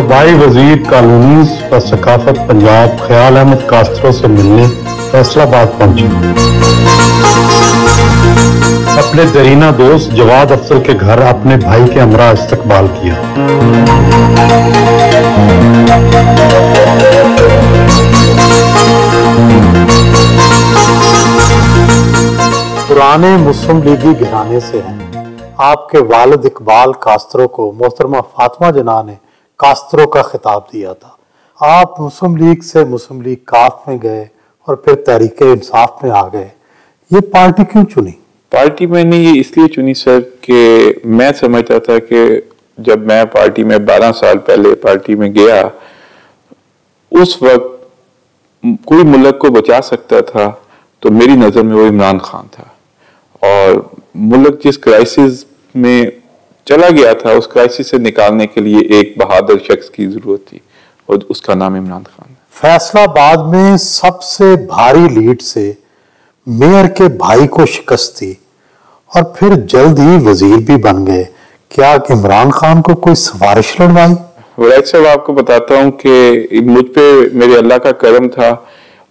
सूबाई वजीर कॉलोनीज व सकाफत पंजाब ख्याल अहमद कास्त्रो से मिलने फैसलाबाद पहुंचे। अपने दरीना दोस्त जवाद अफजल के घर अपने भाई के हमरा इस्तकबाल किया। पुराने मुस्लिम लीगी घराने से हैं। आपके वालिद इकबाल कास्त्रो को मोहतरमा फातिमा जना ने कास्त्रो का खिताब दिया था। आप मुस्लिम लीग से मुस्लिम लीग काफ में गए और फिर तहरीक इंसाफ में आ गए। ये पार्टी क्यों चुनी? पार्टी मैंने ये इसलिए चुनी सर कि मैं समझता था कि जब मैं पार्टी में 12 साल पहले पार्टी में गया, उस वक्त कोई मुल्क को बचा सकता था तो मेरी नज़र में वो इमरान खान था। और मुल्क जिस क्राइसिस में चला गया था, उस क्राइसिस से निकालने के लिए एक बहादुर शख्स की जरूरत थी और उसका नाम इमरान खान है। फैसलाबाद में सबसे भारी लीड से मेयर के भाई को शिकस्त थी और फिर जल्द ही वजीर भी बन गए। क्या इमरान खान को कोई सिफारिश लड़वाई? वैद साहब, आपको बताता हूँ कि मुझ पे मेरे अल्लाह का करम था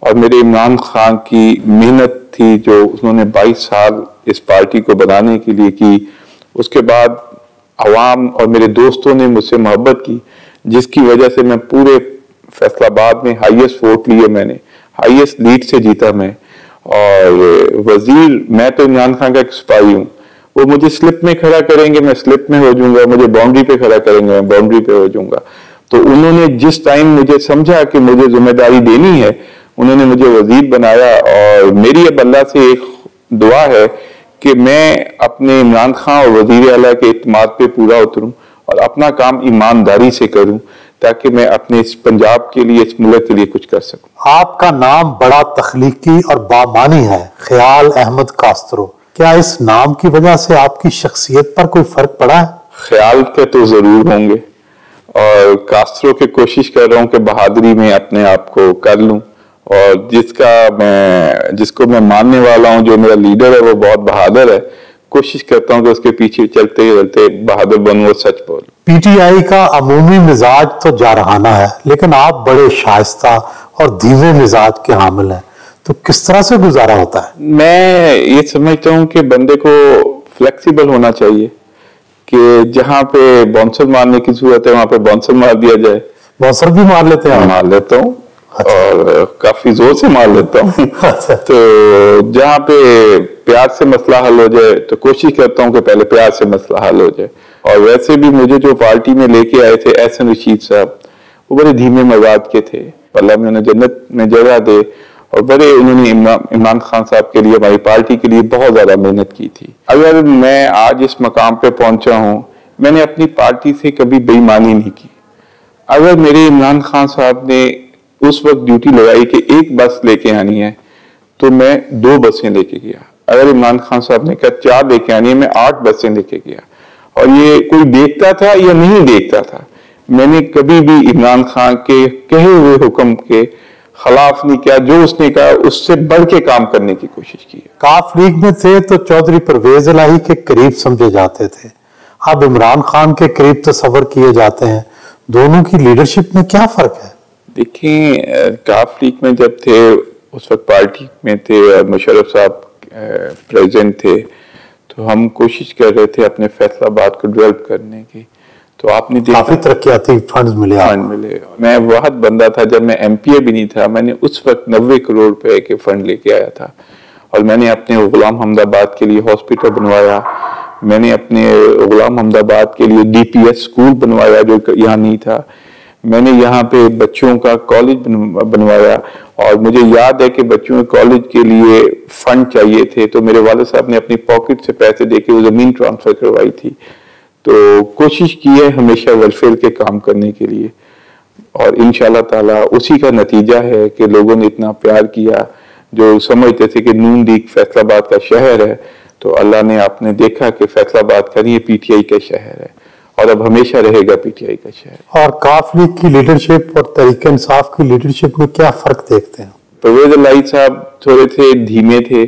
और मेरे इमरान खान की मेहनत थी जो उन्होंने 22 साल इस पार्टी को बनाने के लिए की। उसके बाद अवाम और मेरे दोस्तों ने मुझसे मोहब्बत की, जिसकी वजह से मैं पूरे फैसलाबाद में हाईएस्ट वोट लिए, मैंने हाईएस्ट लीड से जीता मैं। और वजीर, मैं तो इमरान खान का एक सिपाही हूँ। वो मुझे स्लिप में खड़ा करेंगे, मैं स्लिप में हो जाऊंगा, मुझे बाउंड्री पे खड़ा करेंगे, मैं बाउंड्री पे हो जाऊंगा। तो उन्होंने जिस टाइम मुझे समझा कि मुझे जिम्मेदारी देनी है, उन्होंने मुझे वजीर बनाया। और मेरी अब अल्लाह से एक दुआ है कि मैं अपने इमरान खान और वजीर आला के इत्मीनान पे पूरा उतरूं और अपना काम ईमानदारी से करूं, ताकि मैं अपने इस पंजाब के लिए, इस मुल्क के लिए कुछ कर सकूं। आपका नाम बड़ा तख्लीकी और बामानी है, ख्याल अहमद कास्त्रो। क्या इस नाम की वजह से आपकी शख्सियत पर कोई फर्क पड़ा है? ख्याल के तो जरूर होंगे और कास्त्रो की कोशिश कर रहा हूँ कि बहादुरी में अपने आप को कर लूं। और जिसको मैं मानने वाला हूँ, जो मेरा लीडर है, वो बहुत बहादुर है। कोशिश करता हूँ कि उसके पीछे चलते चलते बहादुर बनूं और सच बोलूं। पीटीआई का अमूमी मिजाज तो जारहाना है, लेकिन आप बड़े शाइस्ता और धीमे मिजाज के हामिल हैं, तो किस तरह से गुजारा होता है? मैं ये समझता हूँ कि बंदे को फ्लेक्सिबल होना चाहिए, कि जहाँ पे बाउंसर मारने की जरूरत है वहां पे बाउंसर मार दिया जाए। बाउंसर भी मार लेते हैं? मार लेता हूँ। अच्छा। और काफी जोर से मार लेता हूँ। अच्छा। तो जहाँ पे प्यार से मसला हल हो जाए तो कोशिश करता हूँ कि पहले प्यार से मसला हल हो जाए। और वैसे भी मुझे जो पार्टी में लेके आए थे एहसन रशीद साहब, वो बड़े धीमे मिजाज के थे। अल्लाह में उन्हें जन्नत में जगह दे। और बड़े उन्होंने इमरान खान साहब के लिए, हमारी पार्टी के लिए बहुत ज्यादा मेहनत की थी। अगर मैं आज इस मकाम पे पहुंचा हूँ, मैंने अपनी पार्टी से कभी बेईमानी नहीं की। अगर मेरे इमरान खान साहब ने उस वक्त ड्यूटी लगाई कि एक बस लेके आनी है, तो मैं 2 बसें लेके गया। अगर इमरान खान साहब ने कहा 4 लेके आनी है, मैं 8 बसें लेके गया। और ये कोई देखता था या नहीं देखता था, मैंने कभी भी इमरान खान के कहे हुए हुक्म के खिलाफ नहीं किया। जो उसने कहा उससे बढ़ के काम करने की कोशिश की। काफ लीग में थे तो चौधरी परवेज इलाही के करीब समझे जाते थे, अब इमरान खान के करीब तस्वर किए जाते हैं। दोनों की लीडरशिप में क्या फर्क है? देखिए, काफ लीग में जब थे उस वक्त पार्टी में थे और मुशर्रफ साहब प्रेसिडेंट थे, तो हम कोशिश कर रहे थे अपने फैसलाबाद को डेवलप करने की। तो आपने देखा काफी तरक्याती फंड मिले। मैं वह बंदा था, जब मैं एमपीए भी नहीं था, मैंने उस वक्त 90 करोड़ रुपए के फंड लेके आया था। और मैंने अपने गुलाम हमदाबाद के लिए हॉस्पिटल बनवाया, मैंने अपने गुलाम हमदाबाद के लिए डीपीएस स्कूल बनवाया जो यहाँ नहीं था, मैंने यहाँ पे बच्चों का कॉलेज बनवाया। और मुझे याद है कि बच्चों के कॉलेज के लिए फंड चाहिए थे, तो मेरे वाले साहब ने अपनी पॉकेट से पैसे देके वो जमीन ट्रांसफर करवाई थी। तो कोशिश की है हमेशा वेलफेयर के काम करने के लिए, और इंशाल्लाह ताला उसी का नतीजा है कि लोगों ने इतना प्यार किया। जो समझते थे कि नून लीग फैसलाबाद का शहर है, तो अल्लाह ने आपने देखा कि फैसलाबाद का नहीं, पीटीआई का शहर है और अब हमेशा रहेगा पीटीआई का शहर। और काफ लीग की लीडरशिप और तहरीक इंसाफ की लीडरशिप में क्या फर्क देखते हैं? परवेज इलाही साहब थोड़े थे धीमे थे।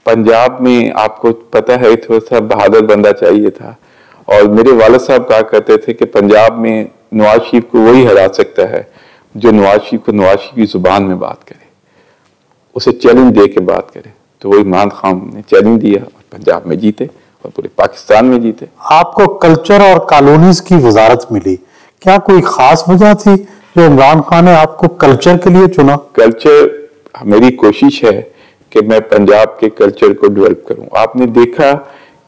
पंजाब में आपको पता है थोड़ा सा बहादुर बंदा चाहिए था। और मेरे वालिद साहब कहा करते थे कि पंजाब में नवाज शरीफ को वही हरा सकता है जो नवाज शरीफ को नवाज शरीफ की जुबान में बात करे, उसे चैलेंज दे के बात करे। तो वो इमरान खान ने चैलेंज दिया और पंजाब में जीते और पूरे पाकिस्तान में जीते। आपको कल्चर और कॉलोनीज की वजारत मिली, क्या कोई खास वजह थी जो इमरान खान ने आपको कल्चर के लिए चुना? कल्चर, मेरी कोशिश है कि मैं पंजाब के कल्चर को डेवलप करूं। आपने देखा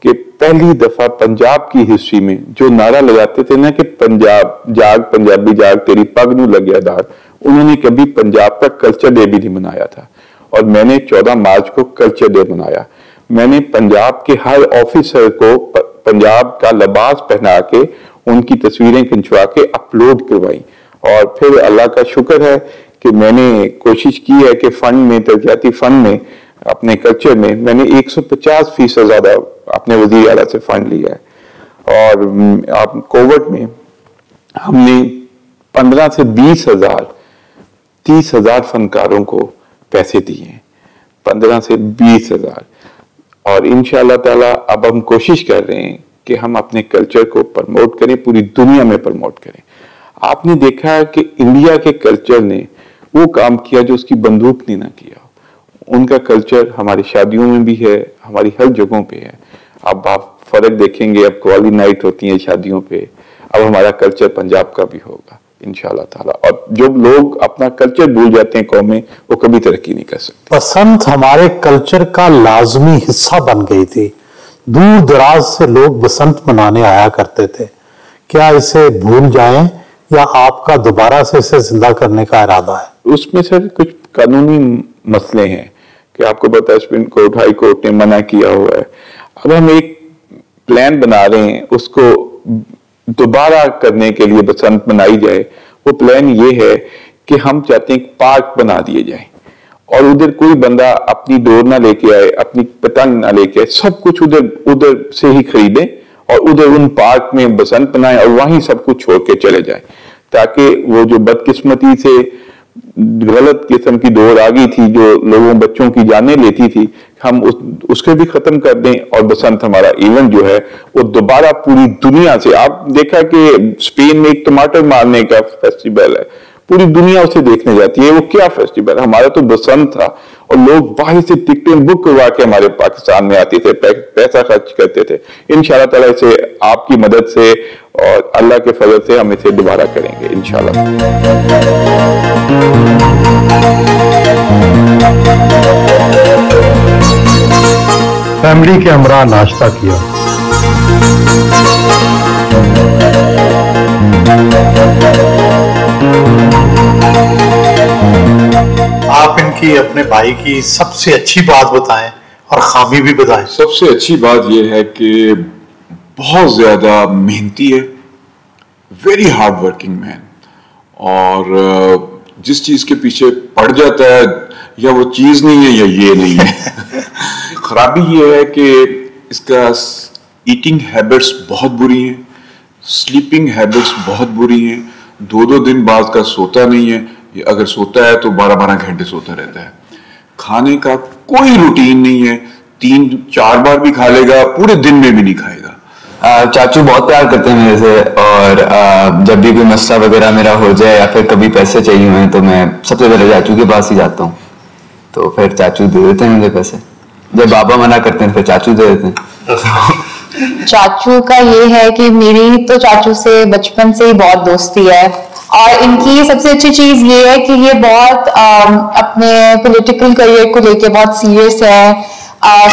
कि पहली दफा पंजाब की हिस्ट्री में जो नारा लगाते थे ना कि पंजाब जाग पंजाबी जाग तेरी पग नूं लग्या दाग, उन्होंने कभी पंजाब का कल्चर डे भी नहीं मनाया था। और मैंने 14 मार्च को कल्चर डे मनाया। मैंने पंजाब के हर ऑफिसर को पंजाब का लिबास पहना के उनकी तस्वीरें खिंचवा के अपलोड करवाई। और फिर अल्लाह का शुक्र है कि मैंने कोशिश की है कि फंड में, तरक्याती फंड में, अपने कल्चर में मैंने 150% ज्यादा अपने वज़ीर आला से फंड लिया है। और आप कोविड में हमने 15 से 20 हजार 30 हजार फनकारों को पैसे दिए हैं, 15 से 20 हजार। और इंशाअल्लाह ताला अब हम कोशिश कर रहे हैं कि हम अपने कल्चर को प्रमोट करें, पूरी दुनिया में प्रमोट करें। आपने देखा कि इंडिया के कल्चर ने वो काम किया जो उसकी बंदूक ने ना किया। उनका कल्चर हमारी शादियों में भी है, हमारी हर जगहों पे है। अब आप फर्क देखेंगे, अब कवाली नाइट होती है शादियों पे, अब हमारा कल्चर पंजाब का भी होगा इंशाअल्लाह ताला। और जो लोग अपना कल्चर भूल जाते हैं कौमें, वो कभी तरक्की नहीं कर सकते। बसंत हमारे कल्चर का लाजमी हिस्सा बन गई थी। दूर दराज से लोग बसंत मनाने आया करते थे। क्या इसे भूल जाएं या आपका दोबारा से इसे जिंदा करने का इरादा है? उसमें सर कुछ कानूनी मसले हैं कि आपको पता है सुप्रीम कोर्ट, हाई कोर्ट ने मना किया हुआ है। अब हम एक प्लान बना रहे हैं, उसको दोबारा करने के लिए बसंत मनाई जाए। वो प्लान ये है कि हम चाहते हैं पार्क बना दिए जाए और उधर कोई बंदा अपनी डोर ना लेके आए, अपनी पतंग ना लेके आए, सब कुछ उधर से ही खरीदे और उधर उन पार्क में बसंत मनाए और वहीं सब कुछ छोड़ के चले जाए, ताकि वो जो बदकिस्मती से गलत किस्म की दौड़ आ गई थी जो लोगों बच्चों की जानें लेती थी, हम उसके भी खत्म कर दें और बसंत हमारा इवेंट जो है वो दोबारा पूरी दुनिया से। आप देखा कि स्पेन में एक टमाटर मारने का फेस्टिवल है, पूरी दुनिया उसे देखने जाती है। वो क्या फेस्टिवल, हमारा तो बसंत था और लोग बाहर से टिकटें बुक करवा के हमारे पाकिस्तान में आते थे, पैसा खर्च करते थे। इंशाअल्लाह ताला इसे आपकी मदद से और अल्लाह के फजल से हम इसे दोबारा करेंगे इंशाअल्लाह। फैमिली के हमरा नाश्ता किया। आप इनकी अपने भाई की सबसे अच्छी बात बताएं और खामी भी बताएं। सबसे अच्छी बात यह है कि बहुत ज्यादा मेहनती है, वेरी हार्ड वर्किंग मैन, और जिस चीज के पीछे पड़ जाता है या वो चीज नहीं है या ये नहीं है। खराबी ये है कि इसका ईटिंग हैबिट्स बहुत बुरी हैं, स्लीपिंग हैबिट्स बहुत बुरी हैं। 2-2 दिन बाद का सोता नहीं है, अगर सोता है तो 12-12 घंटे सोता रहता है। खाने का कोई रूटीन नहीं है, 3-4 बार भी खा लेगा, पूरे दिन में भी नहीं खाएगा। चाचू बहुत प्यार करते हैं मेरे से, और जब भी कोई मसला वगैरह मेरा हो जाए या फिर कभी पैसे चाहिए हुए तो मैं सबसे पहले चाचू के पास ही जाता हूँ, तो फिर चाचू दे देते हैं मुझे पैसे। जब बाबा मना करते हैं फिर चाचू दे देते हैं। चाचू का ये है कि मेरी तो चाचू से बचपन से ही बहुत दोस्ती है, और इनकी सबसे अच्छी चीज ये है कि ये बहुत अपने पॉलिटिकल करियर को लेके बहुत सीरियस है।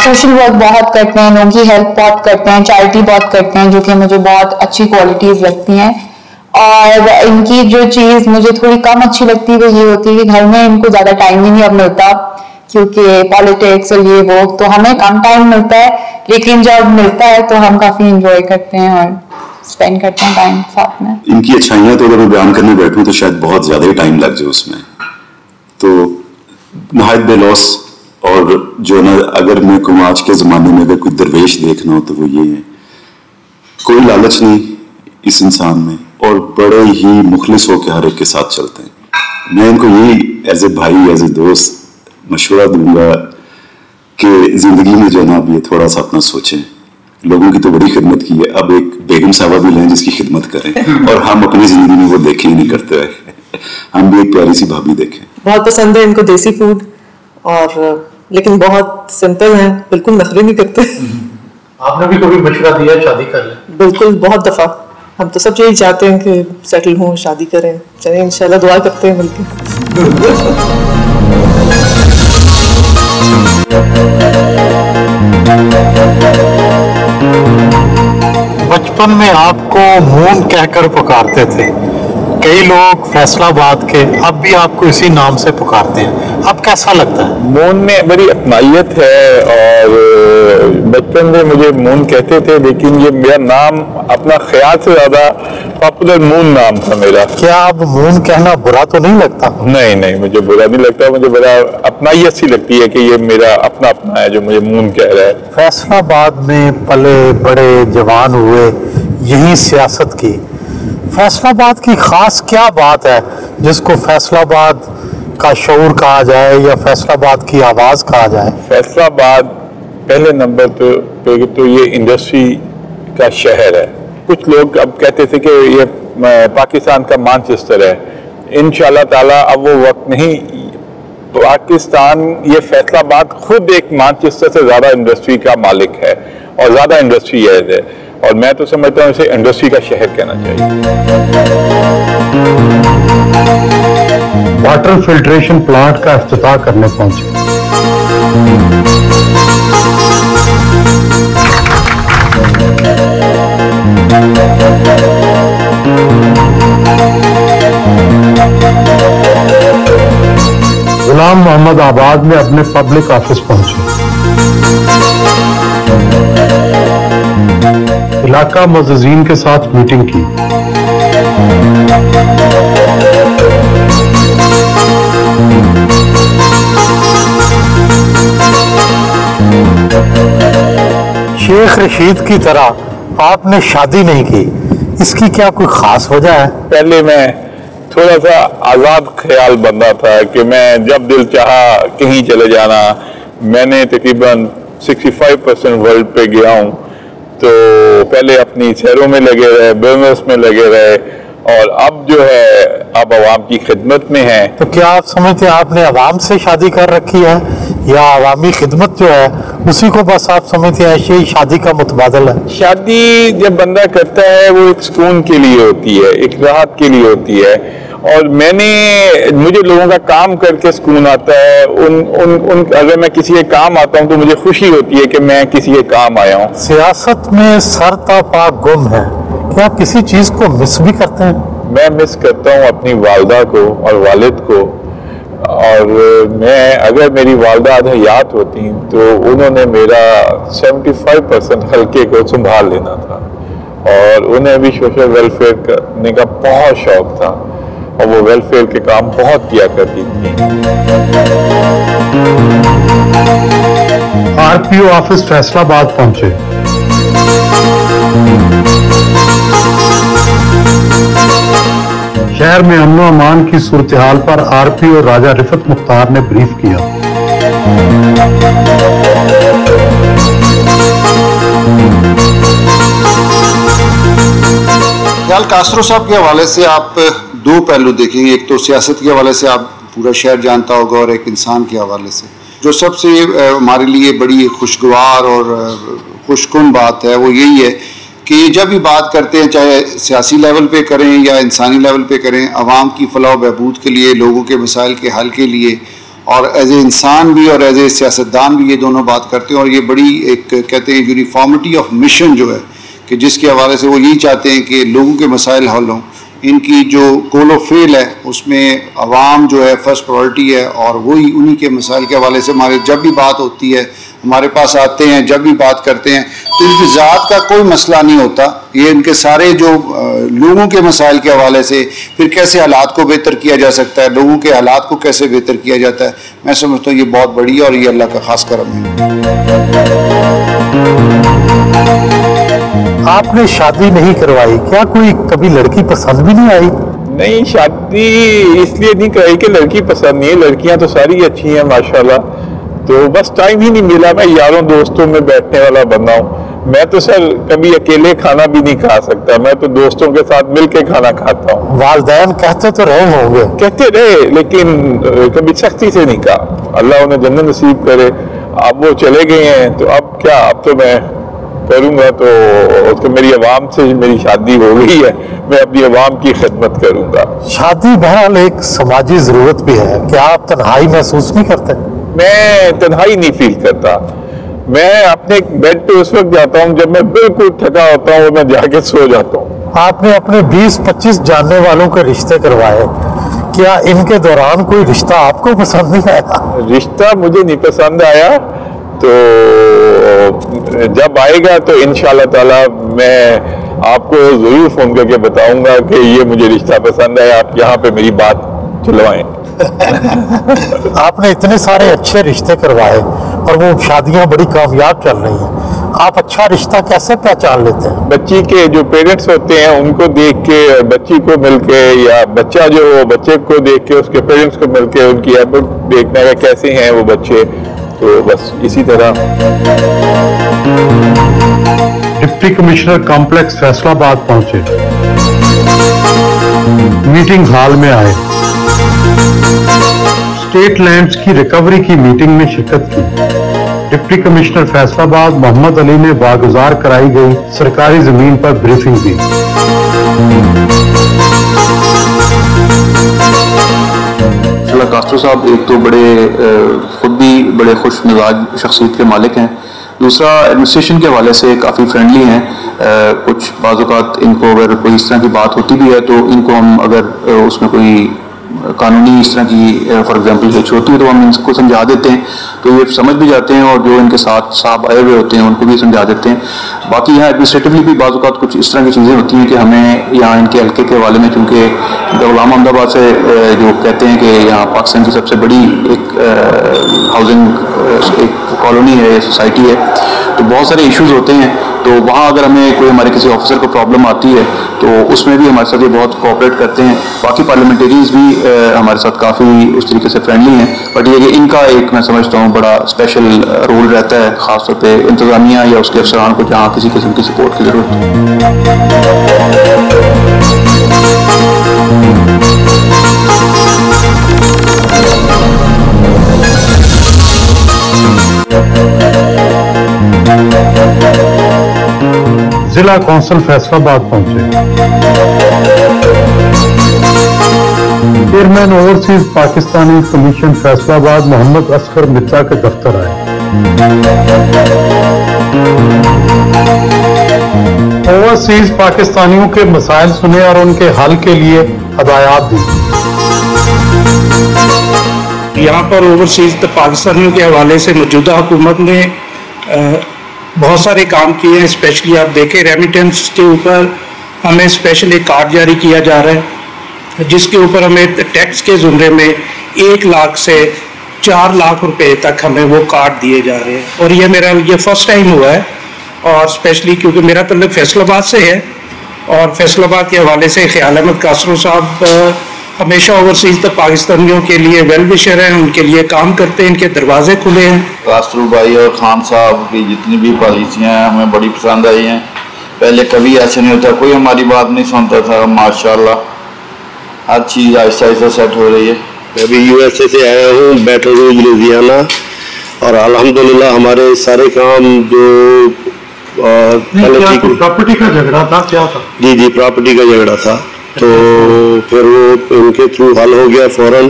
सोशल वर्क बहुत करते हैं, लोगों की हेल्प बहुत करते हैं, चैरिटी बहुत करते हैं, जो कि मुझे बहुत अच्छी क्वालिटीज लगती हैं। और इनकी जो चीज मुझे थोड़ी कम अच्छी लगती है वो ये होती है कि घर में इनको ज्यादा टाइम ही नहीं अब मिलता, क्योंकि पॉलिटिक्स और ये वो, तो हमें कम टाइम मिलता है, लेकिन जब मिलता है तो हम काफी इंजॉय करते हैं और स्पेंड करते हैं टाइम साथ में। इनकी अच्छाइयां तो अगर मैं बयान करने बैठूं तो शायद बहुत ज्यादा ही टाइम लग जाए उसमें, तो नहायत बेलौस। और जो ना, अगर मैं कहूँ आज के ज़माने में अगर कोई दरवेश देखना हो तो वो ये है, कोई लालच नहीं इस इंसान में, और बड़े ही मुखलिस होकर हर एक के साथ चलते हैं। मैं इनको यही एज ए भाई, एज ए दोस्त मशवरा दूंगा कि ज़िंदगी में जो है ना, अब ये थोड़ा सा अपना सोचें लोगों की तो बड़ी खिदमत की है, अब एक बेगम साहबा भी लें जिसकी खिदमत करें और हम अपनी जिंदगी में वो देखे ही नहीं करते हैं, हम भी एक प्यारी सी भाभी देखें। बहुत पसंद है इनको देसी फूड, और लेकिन बहुत सिंपल है, बिल्कुल नखरे नहीं करते। आपने भी कभी मशवरा दिया शादी कर लें? बिल्कुल, बहुत दफा। हम तो सब यही चाहते हैं कि सेटल हों, शादी करें। चलिए इंशाल्लाह दुआ करते हैं मिलके। बचपन में आपको मून कहकर पुकारते थे, कई लोग फैसलाबाद के अब भी आपको इसी नाम से पुकारते हैं, अब कैसा लगता है? मून में बड़ी अपनाइयत है, और बचपन में मुझे मून कहते थे, लेकिन ये मेरा नाम अपना ख्याल से ज्यादा पॉपुलर मून नाम था मेरा। क्या अब मून कहना बुरा तो नहीं लगता? नहीं नहीं, मुझे बुरा नहीं लगता, मुझे बड़ा अपनाइयत सी लगती है कि ये मेरा अपना अपना है जो मुझे मून कह रहा है। फैसलाबाद में पले बड़े जवान हुए, यही सियासत की, फैसलाबाद की खास क्या बात है जिसको फैसलाबाद का शऊर कहा जाए या फैसलाबाद की आवाज कहा जाए? फैसलाबाद पहले नंबर पे तो ये इंडस्ट्री का शहर है। कुछ लोग अब कहते थे कि ये पाकिस्तान का मैनचेस्टर है, इंशाल्लाह ताला अब वो वक्त नहीं। पाकिस्तान, ये फैसलाबाद खुद एक मैनचेस्टर से ज्यादा इंडस्ट्री का मालिक है और ज्यादा इंडस्ट्री है, और मैं तो समझता हूँ इसे इंडस्ट्री का शहर कहना चाहिए। वाटर फिल्ट्रेशन प्लांट का इफ्तिताह करने पहुंचे। गुलाम मोहम्मद आबाद में अपने पब्लिक ऑफिस पहुंचे। इलाका मुअज़्ज़िज़ीन के साथ मीटिंग की। शेख रशीद की तरह आपने शादी नहीं की, इसकी क्या कोई खास वजह है? पहले मैं थोड़ा सा आज़ाद ख्याल बंदा था कि मैं जब दिल चाहा कहीं चले जाना। मैंने तकरीबन 65% वर्ल्ड पे गया हूँ, तो पहले अपनी शहरों में लगे रहे, बिजनेस में लगे रहे, और अब जो है अब आवाम की खिदमत में है। तो क्या आप समझते हैं आपने आवाम से शादी कर रखी है, या अवामी खिदमत जो है उसी को बस आप समझते हैं ऐसे ही शादी का मुतबादल है? शादी जब बंदा करता है वो एक सुकून के लिए होती है, एक राहत के लिए होती है, और मुझे लोगों का काम करके सुकून आता है। अगर मैं किसी के काम आता हूँ तो मुझे खुशी होती है कि मैं किसी के काम आया हूँ। सियासत में सरतापा गुम है, क्या आप किसी चीज को मिस भी करते हैं? मैं मिस करता हूँ अपनी वालदा को और वालिद को, और अगर मेरी वालदा आज हयात होती तो उन्होंने मेरा 75% हल्के को संभाल लेना था, और उन्हें भी सोशल वेलफेयर करने का बहुत शौक था, और वो वेलफेयर के काम बहुत किया करती थी। आरपीओ ऑफिस फैसलाबाद पहुंचे। शहर में अमन व अमान की सूरत हाल पर आरपीओ राजा रिफत मुख्तार ने ब्रीफ किया। ख्याल कास्त्रो साहब के हवाले से आप दो पहलू देखेंगे, एक तो सियासत के हवाले से आप पूरा शहर जानता होगा, और एक इंसान के हवाले से। जो सबसे हमारे लिए बड़ी खुशगवार और खुशकुन बात है वो यही है कि जब भी बात करते हैं, चाहे सियासी लेवल पे करें या इंसानी लेवल पे करें, आवाम की फलाह व बहबूद के लिए, लोगों के मसाइल के हल के लिए, और एज ए इंसान भी और एज ए सियासतदान भी ये दोनों बात करते हैं। और ये बड़ी एक कहते हैं यूनिफॉर्मिटी ऑफ मिशन जो है कि जिसके हवाले से वो यही चाहते हैं कि लोगों के मसाइल हल हों। इनकी जो गोल व फेल है उसमें आवाम जो है फर्स्ट प्रायोरिटी है, और वही उन्हीं के मसाइल के हवाले से हमारे जब भी बात होती है, हमारे पास आते हैं, जब भी बात करते हैं, तो इनकी ज़ात का कोई मसला नहीं होता। ये इनके सारे जो लोगों के मसाइल के हवाले से, फिर कैसे हालात को बेहतर किया जा सकता है, लोगों के हालात को कैसे बेहतर किया जाता है, मैं समझता हूँ ये बहुत बड़ी है और ये अल्लाह का खास करम है। आपने शादी नहीं करवाई, क्या कोई कभी लड़की पसंद भी नहीं आई? नहीं, शादी इसलिए नहीं कराई कि लड़की पसंद नहीं है, लड़कियां तो सारी अच्छी हैं माशाल्लाह, तो बस टाइम ही नहीं मिला। मैं यारों दोस्तों में बैठने वाला बंदा हूँ, मैं तो सर कभी अकेले खाना भी नहीं खा सकता, मैं तो दोस्तों के साथ मिलके खाना खाता हूँ। वालिदैन कहते तो रहे होंगे? कहते रहे, लेकिन कभी सख्ती से नहीं कहा। अल्लाह उन्हें जन्नत नसीब करे। अब वो चले गए हैं तो अब क्या, अब तो मैं करूँगा तो मेरी आवाम से मेरी शादी हो गई है, मैं अपनी आवाम की खिदमत करूँगा। शादी बहरहाल एक समाजी जरूरत भी है। क्या आप तन्हाई महसूस नहीं करते? मैं तन्हाई नहीं फील करता। मैं अपने बेड पे उस वक्त जाता हूँ जब मैं बिल्कुल थका होता हूँ और मैं जाके सो जाता हूँ। आपने अपने 20-25 जानने वालों के रिश्ते करवाए, क्या इनके दौरान कोई रिश्ता आपको पसंद नहीं आया? रिश्ता मुझे नहीं पसंद आया, तो जब आएगा तो इंशाल्लाह ताला मैं आपको जरूर फोन करके बताऊंगा कि ये मुझे रिश्ता पसंद है, आप यहाँ पे मेरी बात चलवाएं। आपने इतने सारे अच्छे रिश्ते करवाए और वो शादियां बड़ी कामयाब चल रही हैं, आप अच्छा रिश्ता कैसे पहचान लेते हैं? बच्ची के जो पेरेंट्स होते हैं उनको देख के, बच्ची को मिलके, या बच्चा जो बच्चे को देख के उसके पेरेंट्स को मिलके उनकी एफर्ट देखना है कैसे हैं वो बच्चे, तो बस इसी तरह। डिप्टी कमिश्नर कॉम्प्लेक्स फैसलाबाद पहुंचे, मीटिंग हॉल में आए, स्टेट लैंड्स की रिकवरी की मीटिंग में शिरकत की। डिप्टी कमिश्नर फैसलाबाद मोहम्मद अली ने वागुजार कराई गई सरकारी जमीन पर ब्रीफिंग दी। कास्ट्रो साहब एक तो खुद भी बड़े खुश मिजाज शख्सियत के मालिक हैं, दूसरा एडमिनिस्ट्रेशन के हवाले से काफ़ी फ्रेंडली हैं। कुछ बाज़ औक़ात इनको अगर कोई इस तरह की बात होती भी है तो इनको हम अगर उसमें कोई कानूनी इस तरह की फॉर एग्जांपल कुछ होती है तो हम इनको समझा देते हैं, तो ये समझ भी जाते हैं, और जो इनके साथ साहब आए हुए होते हैं उनको भी समझा देते हैं। बाकी यहाँ एडमिनिस्ट्रेटिवली भी बाज़ औक़ात कुछ इस तरह की चीज़ें होती हैं कि हमें यहाँ इनके हल्के के हवाले में, चूँकि गुलाम अहमदाबाद से जो कहते हैं कि यहाँ पाकिस्तान की सबसे बड़ी एक हाउसिंग एक कॉलोनी है, सोसाइटी है, तो बहुत सारे इश्यूज़ होते हैं। तो वहाँ अगर हमें कोई हमारे किसी ऑफिसर को प्रॉब्लम आती है तो उसमें भी हमारे साथ ये बहुत कोऑपरेट करते हैं। बाकी पार्लियामेंटेरियंस भी हमारे साथ काफ़ी उस तरीके से फ्रेंडली हैं, बट ये कि इनका एक मैं समझता हूँ बड़ा स्पेशल रोल रहता है, ख़ासतौर पे इंतज़ामिया या उसके अफसरान को जहाँ किसी किस्म की सपोर्ट की ज़रूरत जिला कौंसिल फैसलाबाद पहुंचे, chairman overseas Pakistani commission Faisalabad Mohammad Asghar Mirza के दफ्तर आए। ओवरसीज पाकिस्तानियों के मसाइल सुने और उनके हल के लिए हदायत दी। यहाँ पर ओवरसीज पाकिस्तानियों के हवाले से मौजूदा हुकूमत ने बहुत सारे काम किए हैं। स्पेशली आप देखें रेमिटेंस के ऊपर हमें स्पेशल एक कार्ड जारी किया जा रहा है, जिसके ऊपर हमें टैक्स के ज़ुमरे में 1 लाख से 4 लाख रुपए तक हमें वो कार्ड दिए जा रहे हैं, और ये फर्स्ट टाइम हुआ है। और स्पेशली क्योंकि मेरा तल्लुक फैसलाबाद से है, और फैसलाबाद के हवाले से ख्याल अहमद कास्ट्रो साहब हमेशा ओवरसीज तक पाकिस्तानियों के लिए वेल विशर हैं, उनके लिए काम करते हैं, इनके दरवाजे खुले हैं। कास्ट्रो भाई और खान साहब की जितनी भी पॉलिसियाँ हैं हमें बड़ी पसंद आई हैं। पहले कभी ऐसे नहीं होता, कोई हमारी बात नहीं सुनता था। माशाल्लाह हर चीज़ आहिस्ता आहिस्ता सेट हो रही है। मैं अभी USA से आया हूँ, बैटन रूज लुधियाना, और अल्हम्दुलिल्लाह हमारे सारे काम जो प्रॉपर्टी का झगड़ा था, क्या था? जी प्रॉपर्टी का झगड़ा था, तो फिर वो उनके थ्रू हल हो गया फौरन।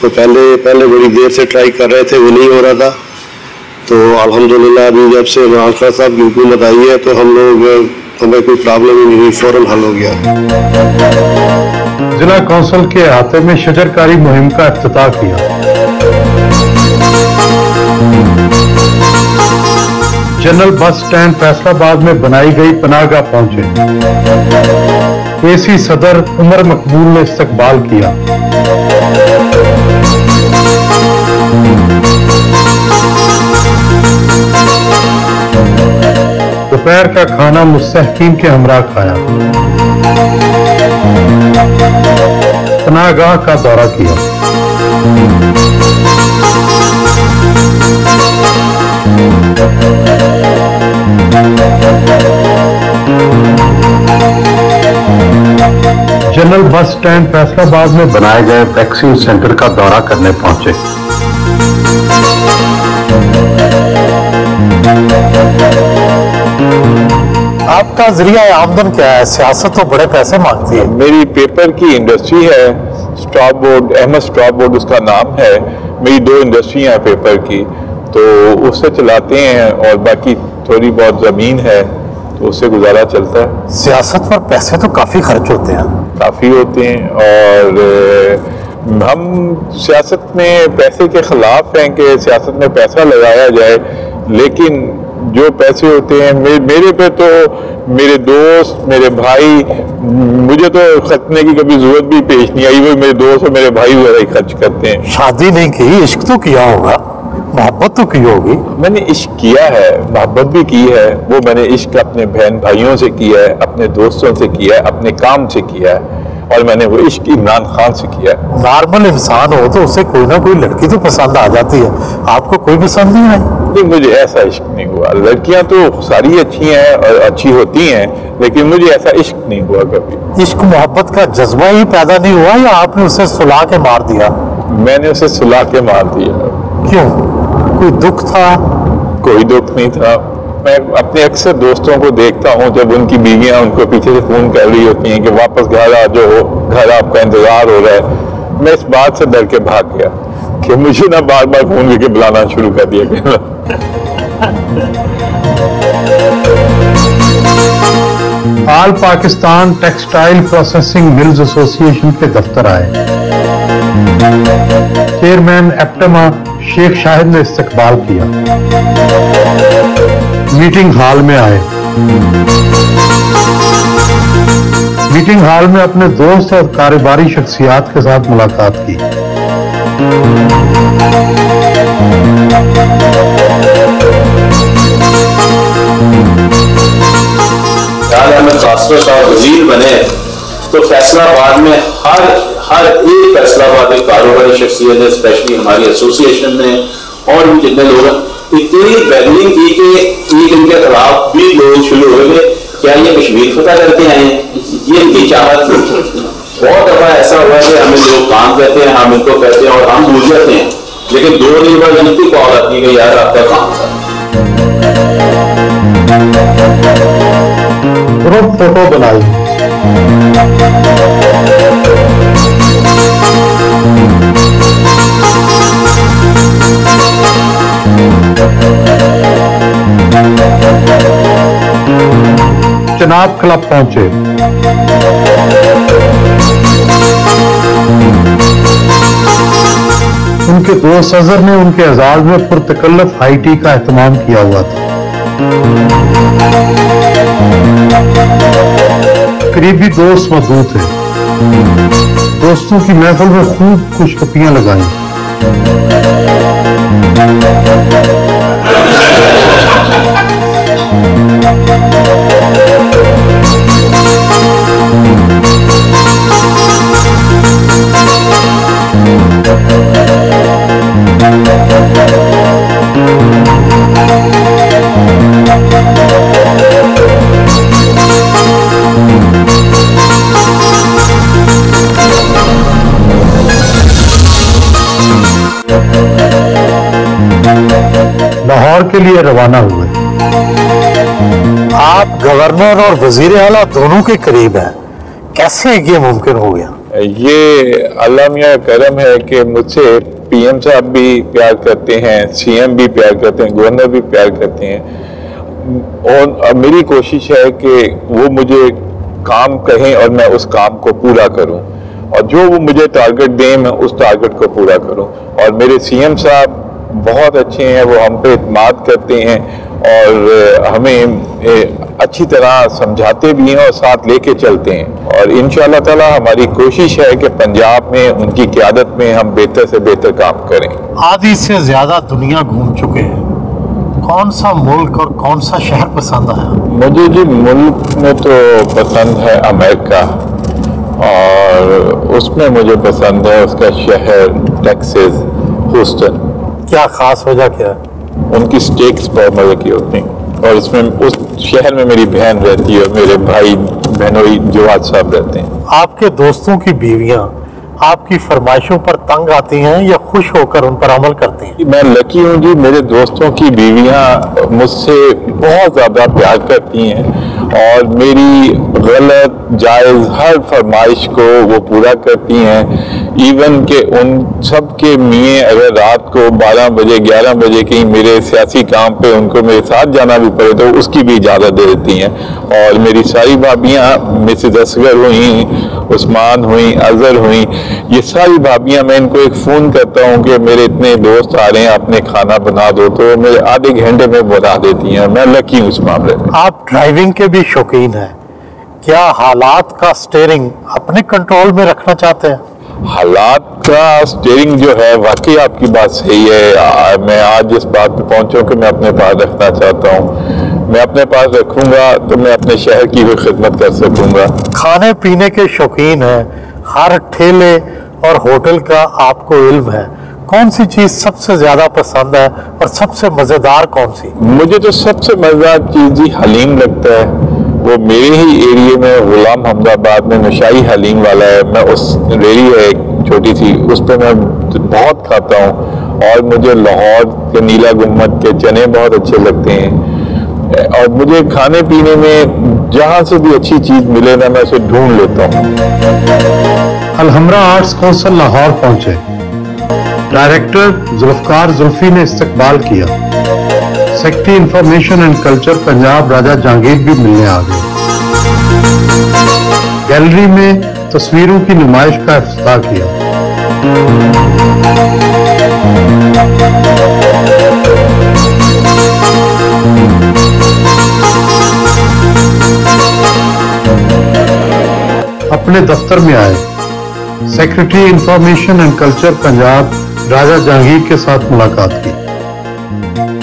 तो पहले बड़ी देर से ट्राई कर रहे थे, वो नहीं हो रहा था, तो अल्हम्दुलिल्लाह अभी जब से इमरान खान साहब की हुकूमत आई है तो हमें कोई प्रॉब्लम नहीं हुई, फौरन हल हो गया। जिला कौंसिल के अहाते में शजरकारी मुहिम का इफ्तिताह किया। जनरल बस स्टैंड फैसलाबाद में बनाई गई पनाहगाह पहुंचे, एसी सदर उमर मकबूल ने इस्तकबाल किया। दोपहर का खाना मुस्तहकीम के हमरा खाया, पनाहगाह का दौरा किया। जनरल बस स्टैंड फैसलाबाद में बनाए गए वैक्सीन सेंटर का दौरा करने पहुंचे। आपका जरिया आमदन क्या है? सियासत तो बड़े पैसे मांगती है। मेरी पेपर की इंडस्ट्री है, stop board, Ahmad stop board उसका नाम है। मेरी 2 इंडस्ट्री हैं पेपर की, तो उससे चलाते हैं और बाकी थोड़ी बहुत ज़मीन है तो उससे गुजारा चलता है। सियासत पर पैसे तो काफ़ी खर्च होते हैं। काफ़ी होते हैं और हम सियासत में पैसे के ख़िलाफ़ हैं कि सियासत में पैसा लगाया जाए, लेकिन जो पैसे होते हैं मेरे पे तो मेरे दोस्त, मेरे भाई, मुझे तो खर्चने की कभी जरूरत भी पेश नहीं आई, वो मेरे दोस्त और मेरे भाई वगैरह ही खर्च करते हैं। शादी नहीं की, इश्क तो किया होगा, मोहब्बत तो की होगी। मैंने इश्क किया है, मोहब्बत भी की है। वो मैंने इश्क अपने बहन भाइयों से किया है, अपने दोस्तों से किया है, अपने काम से किया है, और मैंने वो इश्क इमरान खान से किया है। नॉर्मल इंसान हो तो उसे कोई ना कोई लड़की तो पसंद आ जाती है, आपको कोई पसंद नहीं आई? नहीं, मुझे ऐसा इश्क नहीं हुआ। लड़कियां तो सारी अच्छी हैं और अच्छी होती हैं, लेकिन मुझे ऐसा इश्क नहीं हुआ कभी। इश्क मोहब्बत का जज्बा ही पैदा नहीं हुआ या आपने उसे सुला के मार दिया? मैंने उसे सुला के मार दिया। क्यों? कोई दुख था? कोई दुख नहीं था। मैं अपने अक्सर दोस्तों को देखता हूँ जब उनकी बीवियां उनको पीछे से फोन कर रही होती हैं कि वापस घर आ जाओ, घर आपका इंतजार हो रहा है। मैं इस बात से डर के भाग गया कि मुझे ना बार बार फोन करके बुलाना शुरू कर दिया गया। All Pakistan textile processing mills association के दफ्तर आए। चेयरमैन एप्टमा शेख शाहिद ने इस्तकबाल किया। मीटिंग हॉल में आए। मीटिंग हॉल में अपने दोस्त और कारोबारी शख्सियात के साथ मुलाकात की। कास्ट्रो साहब वजीर बने तो फैसलाबाद में हर एक फैसलाबाद एक कारोबारी शख्सियत ने, स्पेशली हमारी एसोसिएशन ने और भी जितने लोग हैं, इतनी बैगनिंग की कि इनके खिलाफ भी लोग शुरू हो गए। क्या ये कश्मीर फतह करके आए हैं? ये इनकी चाहत थी। बहुत दफा ऐसा हुआ है कि हमें लोग काम कहते हैं, हम इनको कहते हैं और हम भूल जाते हैं, लेकिन 2 दिन बाद इनकी कॉल आती है कि यार आपका काम था। ग्रुप फोटो बनाई। चनाब क्लब पहुंचे। उनके दोस्त अजहर ने उनके एजाज में पुरतकल्लफ हाई टी का एहतमाम किया हुआ था। करीबी दोस्त मौजूद थे। दोस्तों की महफिल में खूब खुशखबरियां लगाई। लाहौर के लिए रवाना हुए। आप गवर्नर और वजीर आला दोनों के करीब हैं, कैसे ये मुमकिन हो गया? ये अल्लाह मियां करम है कि मुझसे पीएम साहब भी प्यार करते हैं, सीएम भी प्यार करते हैं, गवर्नर भी प्यार करते हैं, और मेरी कोशिश है कि वो मुझे काम कहें और मैं उस काम को पूरा करूं, और जो वो मुझे टारगेट दें मैं उस टारगेट को पूरा करूं। और मेरे सीएम साहब बहुत अच्छे हैं, वो हम पे इत्मीनान करते हैं और हमें अच्छी तरह समझाते भी हैं और साथ लेके चलते हैं। और इंशाअल्लाह ताला हमारी कोशिश है कि पंजाब में उनकी क़यादत में हम बेहतर से बेहतर काम करें। आधी से ज्यादा दुनिया घूम चुके हैं, कौन सा मुल्क और कौन सा शहर पसंद आया? मुझे जी मुल्क में तो पसंद है अमेरिका, और उसमें मुझे पसंद है उसका शहर टेक्सास, ह्यूस्टन। क्या खास वजह क्या है? उनकी स्टेक्स बहुत मजे की होती हैं, और इसमें उस शहर में मेरी बहन रहती है और मेरे भाई बहनोई जवाद साहब रहते हैं। आपके दोस्तों की बीवियां आपकी फरमाइशों पर तंग आती हैं या खुश होकर उन पर अमल करती हैं? मैं लकी हूँ जी, मेरे दोस्तों की बीवियां मुझसे बहुत ज़्यादा प्यार करती हैं और मेरी गलत जायज़ हर फरमाइश को वो पूरा करती हैं। इवन के उन सब के मियाँ अगर रात को 12 बजे 11 बजे कहीं मेरे सियासी काम पे उनको मेरे साथ जाना भी पड़े तो उसकी भी इजाज़त दे देती हैं। और मेरी सारी भाभियाँ, मिसेज असगर हुई, उस्मान हुई, अजहर हुई, ये सारी भाभियाँ, मैं इनको एक फ़ोन करता हूँ कि मेरे इतने दोस्त आ रहे हैं, आपने खाना बना दो, तो मेरे आधे घंटे में बना देती हैं। मैं लकी हूँ इस मामले में। आप ड्राइविंग के भी शौकीन हैं, क्या हालात का स्टीयरिंग अपने कंट्रोल में रखना चाहते हैं? हालात का स्टीयरिंग जो है, वाकई आपकी बात सही है। मैं आज इस बात पे पहुंचा हूं कि मैं अपने पास रखना चाहता हूं। मैं अपने पास रखूंगा तो मैं अपने शहर की भी खिदमत कर सकूंगा। खाने पीने के शौकीन हैं, हर ठेले और होटल का आपको इल्म है, कौन सी चीज सबसे ज्यादा पसंद है और सबसे मजेदार कौन सी? मुझे तो सबसे मजेदार चीज ही हलीम लगता है। वो मेरे ही एरिया में गुलाम हमदाबाद में नशाई हलीम वाला है, मैं उस रेडी है एक छोटी सी, उस पर मैं बहुत खाता हूँ। और मुझे लाहौर के नीला गुम्मद के चने बहुत अच्छे लगते हैं। और मुझे खाने पीने में जहाँ से भी अच्छी चीज मिले ना, मैं उसे ढूंढ लेता हूँ। अलहमरा आर्ट्स काउंसिल लाहौर पहुंचे, डायरेक्टर जुल्फकार जुल्फी ने इस्तकबाल किया। Secretary information and culture Punjab Raja Jahangir भी मिलने आ गए। गैलरी में तस्वीरों की नुमाइश का इफ्तिताह किया। अपने दफ्तर में आए, secretary information and culture Punjab Raja Jahangir के साथ मुलाकात की।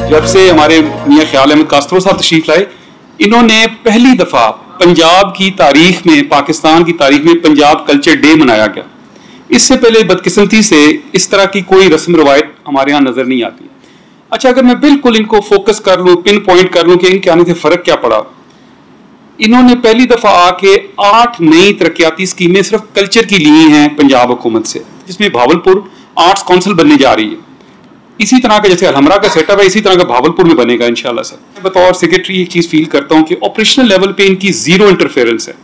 जब से हमारे मियां ख्याल अहमद कास्त्रो साहब तशरीफ लाए, इन्होंने पहली दफ़ा पंजाब की तारीख में, पाकिस्तान की तारीख में पंजाब कल्चर डे मनाया गया। इससे पहले बदकिस्मती से इस तरह की कोई रस्म रवायत हमारे यहाँ नजर नहीं आती। अच्छा, अगर मैं बिल्कुल इनको फोकस कर लूँ, पिन पॉइंट कर लूँ कि इनके आने से फ़र्क क्या पड़ा, इन्होंने पहली दफ़ा आके 8 नई तरक्याती स्कीमें सिर्फ कल्चर की ली हैं पंजाब हुकूमत से, जिसमें भावलपुर आर्ट्स काउंसिल बनने जा रही है। इसी तरह का जैसे अलहमरा का सेटअप है, इसी तरह का भावलपुर में बनेगा इंशाल्लाह सर। मैं बतौर सेक्रेटरी एक चीज़ फील करता हूँ कि ऑपरेशनल लेवल पे इनकी ज़ीरो इंटरफेरेंस है।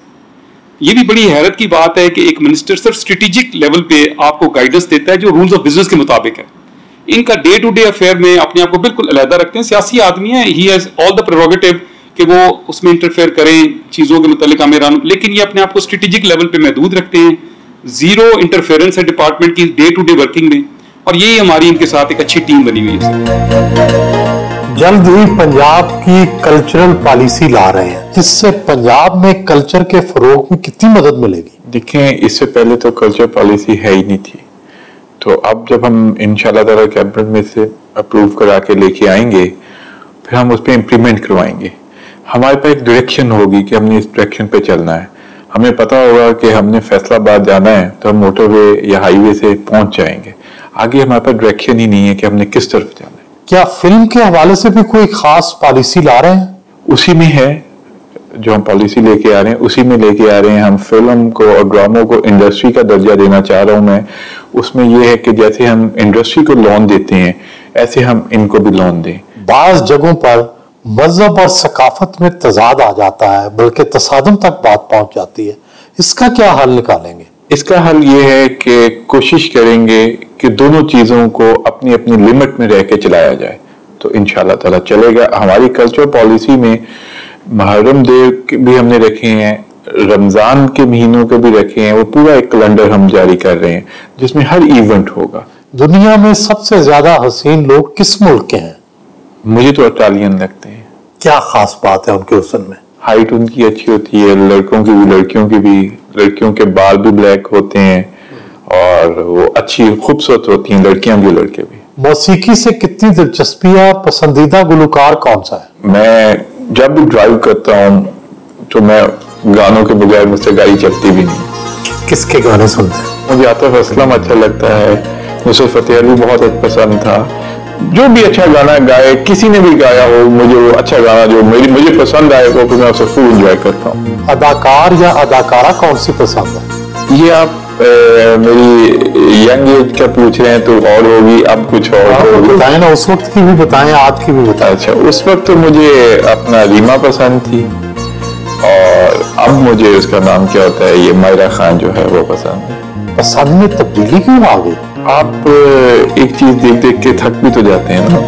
ये भी बड़ी हैरत की बात है कि एक मिनिस्टर सिर्फ स्ट्रेटेजिक लेवल पे आपको गाइडेंस देता है जो रूल्स ऑफ बिजनेस के मुताबिक है। इनका डे टू डे अफेयर में अपने आप को बिल्कुल अलहदा रखते हैं। सियासी आदमी है, he has all the prerogative कि वो उसमें इंटरफेयर करें चीज़ों के मुतालिक आमिरान, लेकिन ये अपने आप को स्ट्रेटेजिक लेवल पे महदूद रखते हैं। ज़ीरो इंटरफेरेंस है डिपार्टमेंट की डे टू डे वर्किंग में, और यही हमारी इनके साथ एक अच्छी टीम बनी हुई है। जल्द ही पंजाब की कल्चरल पॉलिसी ला रहे हैं, इससे पंजाब में कल्चर के फरोग में कितनी मदद मिलेगी? देखें, इससे पहले तो कल्चर पॉलिसी है ही नहीं थी, तो अब जब हम इंशाल्लाह ताला कैबिनेट में से अप्रूव करा के लेके आएंगे, फिर हम उस पर इम्प्लीमेंट करवाएंगे। हमारे पास एक डायरेक्शन होगी कि हमने इस डायरेक्शन पे चलना है। हमें पता होगा कि हमने फैसलाबाद जाना है तो हम मोटरवे या हाईवे से पहुंच जाएंगे। आगे हमारे पास डायरेक्शन ही नहीं है कि हमने किस तरफ जाना है। क्या फिल्म के हवाले से भी कोई खास पॉलिसी ला रहे हैं? उसी में है जो हम पॉलिसी लेके आ रहे हैं, उसी में लेके आ रहे हैं। हम फिल्म को और ड्रामों को इंडस्ट्री का दर्जा देना चाह रहा हूं मैं। उसमें यह है कि जैसे हम इंडस्ट्री को लोन देते हैं, ऐसे हम इनको भी लोन दें। बाज़ जगहों पर मजहब और सकाफत में तजाद आ जाता है, बल्कि तसादम तक बात पहुंच जाती है, इसका क्या हल निकालेंगे? इसका हल ये है कि कोशिश करेंगे कि दोनों चीज़ों को अपनी अपनी लिमिट में रह के चलाया जाए, तो इंशाल्लाह ताला चलेगा। हमारी कल्चर पॉलिसी में मुहर्रम डे भी हमने रखे हैं, रमज़ान के महीनों के भी रखे हैं। वो पूरा एक कैलेंडर हम जारी कर रहे हैं जिसमें हर इवेंट होगा। दुनिया में सबसे ज्यादा हसीन लोग किस मुल्क के हैं? मुझे तो इटालियन लगते हैं। क्या खास बात है उनके हुस्न में? हाइट उनकी अच्छी होती है, लड़कों की भी लड़कियों की भी। लड़कियों के बाल भी ब्लैक होते हैं और वो अच्छी खूबसूरत होती हैं, लड़कियां भी लड़के भी। मौसीकी से कितनी दिलचस्पी है? पसंदीदा गुलकार कौन सा है? मैं जब भी ड्राइव करता हूँ तो मैं गानों के बगैर मुझसे गाड़ी चलती भी नहीं। किसके गाने सुनते हैं? मुझे आतिफ असलम अच्छा लगता है, नुसरत फतेह अली बहुत पसंद था। जो भी अच्छा गाना गाए, किसी ने भी गाया हो, मुझे वो अच्छा गाना जो मुझे पसंद आए वो मैं उसे फुल एंजॉय करता हूँ। अदाकार या अदाकारा कौन सी पसंद है? ये आप मेरी यंग एज का पूछ रहे हैं तो और होगी, अब कुछ और होगी। बताएं ना, उस वक्त की भी बताएं, आज की भी बताएं। अच्छा, उस वक्त तो मुझे अपना रीमा पसंद थी और अब मुझे उसका नाम क्या होता है, ये मायरा खान जो है वो पसंद है। पसंद में तब्दीली क्यों आ गई? आप एक चीज देख देख के थक भी तो जाते हैं ना।